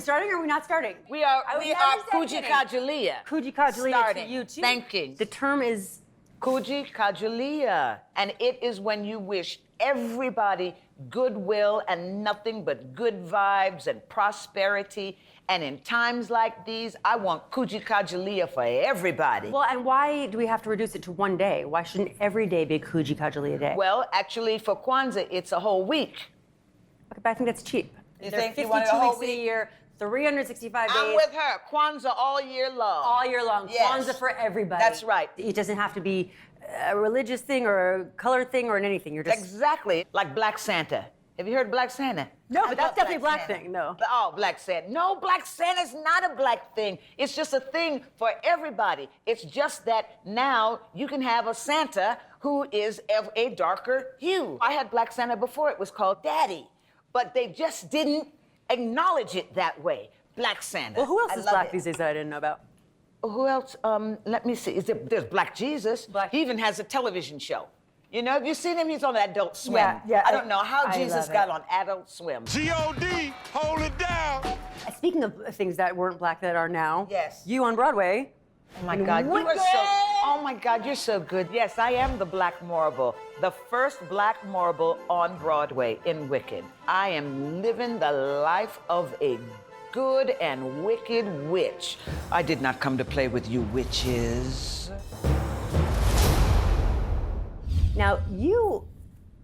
starting or are we not starting? We are Kuji Kajalia. Kuji Kajalia to you too. Thanking. The term is Kuji Kajalia. And it is when you wish everybody goodwill and nothing but good vibes and prosperity. And in times like these, I want Kuji Kajalia for everybody. Well, and why do we have to reduce it to one day? Why shouldn't every day be Kuji Kajalia Day? Well, actually, for Kwanzaa, it's a whole week. Okay, but I think that's cheap. You There think are you want a 52 whole weeks in a year, 365 days. I'm with her. Kwanzaa all year long. All year long. Yes. Kwanzaa for everybody. That's right. It doesn't have to be a religious thing or a color thing or anything. You're just... Exactly. Like Black Santa. Have you heard Black Santa? No, but that's definitely a black Santa. thing, no. Oh, Black Santa. No, Black Santa's not a black thing. It's just a thing for everybody. It's just that now you can have a Santa who is of a darker hue. I had Black Santa before. It was called Daddy. But they just didn't acknowledge it that way. Black Santa. Well, who else is black these days that I didn't know about? Who else? Let me see. There's Black Jesus. He even has a television show. You know, have you seen him? He's on Adult Swim. Yeah. I don't know how Jesus got on Adult Swim. G.O.D. Hold it down. Speaking of things that weren't black that are now. Yes. You on Broadway. Oh my God, you are so. Oh my God, you're so good. Yes, I am the Black Morrible, the first Black Morrible on Broadway in Wicked. I am living the life of a good and wicked witch. I did not come to play with you witches. Now, you,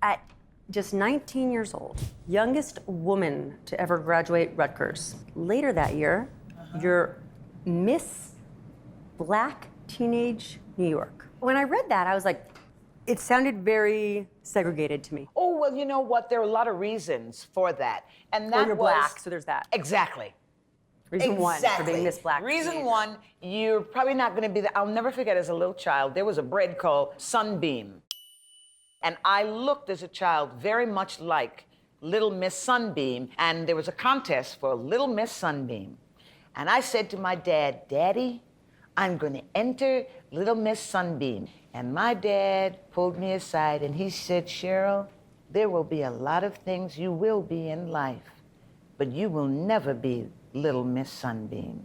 at just 19 years old, youngest woman to ever graduate Rutgers. Later that year, you're Miss Black Teenage New York. When I read that, I was like, it sounded very segregated to me. Oh, well, you know what? There are a lot of reasons for that. And that you're was... black, so there's that. Exactly. Reason one for being Miss Black. Reason one, you're probably not going to be... I'll never forget, as a little child, there was a bread called Sunbeam. And I looked as a child very much like Little Miss Sunbeam, and there was a contest for Little Miss Sunbeam. And I said to my dad, Daddy, I'm going to enter Little Miss Sunbeam. And my dad pulled me aside and he said, Sheryl, there will be a lot of things you will be in life, but you will never be Little Miss Sunbeam.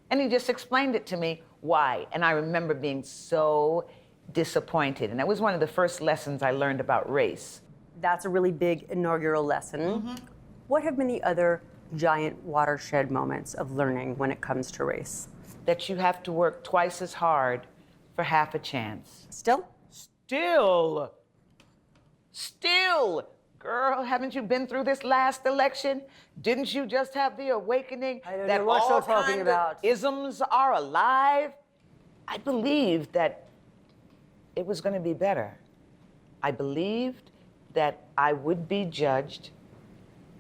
And he just explained it to me why. And I remember being so disappointed. And that was one of the first lessons I learned about race. That's a really big inaugural lesson. What have been the other giant watershed moments of learning when it comes to race? That you have to work twice as hard for half a chance. Still? Still. Girl, haven't you been through this last election? Didn't you just have the awakening that all kinds of isms are alive? I believed that it was going to be better. I believed that I would be judged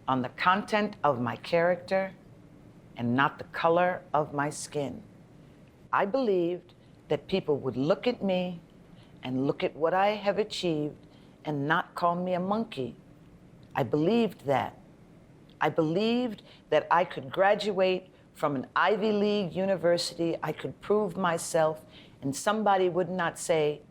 on the content of my character and not the color of my skin. I believed that people would look at me and look at what I have achieved and not call me a monkey. I believed that. I believed that I could graduate from an Ivy League university, I could prove myself, and somebody would not say,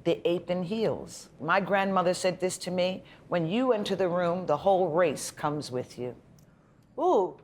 the ape in heels. My grandmother said this to me, when you enter the room, the whole race comes with you. Ooh,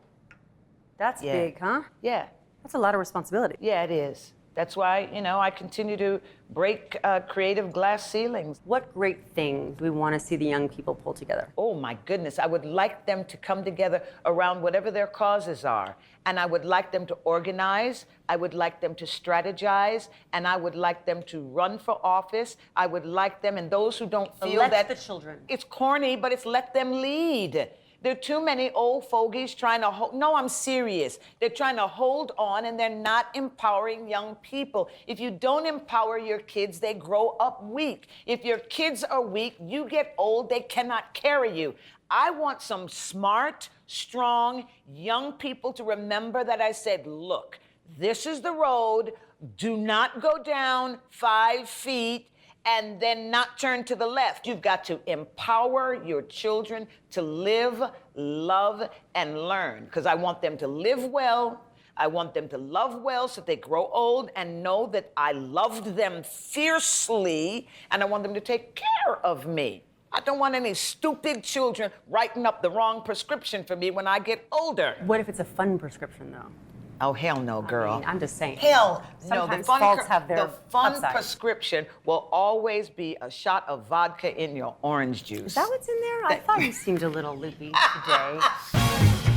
that's big, huh? Yeah. That's a lot of responsibility. Yeah, it is. That's why, you know, I continue to break creative glass ceilings. What great thing do we want to see the young people pull together? Oh my goodness, I would like them to come together around whatever their causes are. And I would like them to organize, I would like them to strategize, and I would like them to run for office. I would like them, and those who don't feel that... Elect the children. It's corny, but it's let them lead. There are too many old fogies trying to hold, no, I'm serious. They're trying to hold on and they're not empowering young people. If you don't empower your kids, they grow up weak. If your kids are weak, you get old, they cannot carry you. I want some smart, strong, young people to remember that I said, look, this is the road. Do not go down 5 feet and then not turn to the left. You've got to empower your children to live, love, and learn. Because I want them to live well. I want them to love well so they grow old and know that I loved them fiercely, and I want them to take care of me. I don't want any stupid children writing up the wrong prescription for me when I get older. What if it's a fun prescription, though? Oh, hell no, girl. I mean, I'm just saying. Hell no. Sometimes faults have their the fun upside. prescription will always be a shot of vodka in your orange juice. Is that what's in there? I thought you seemed a little loopy today.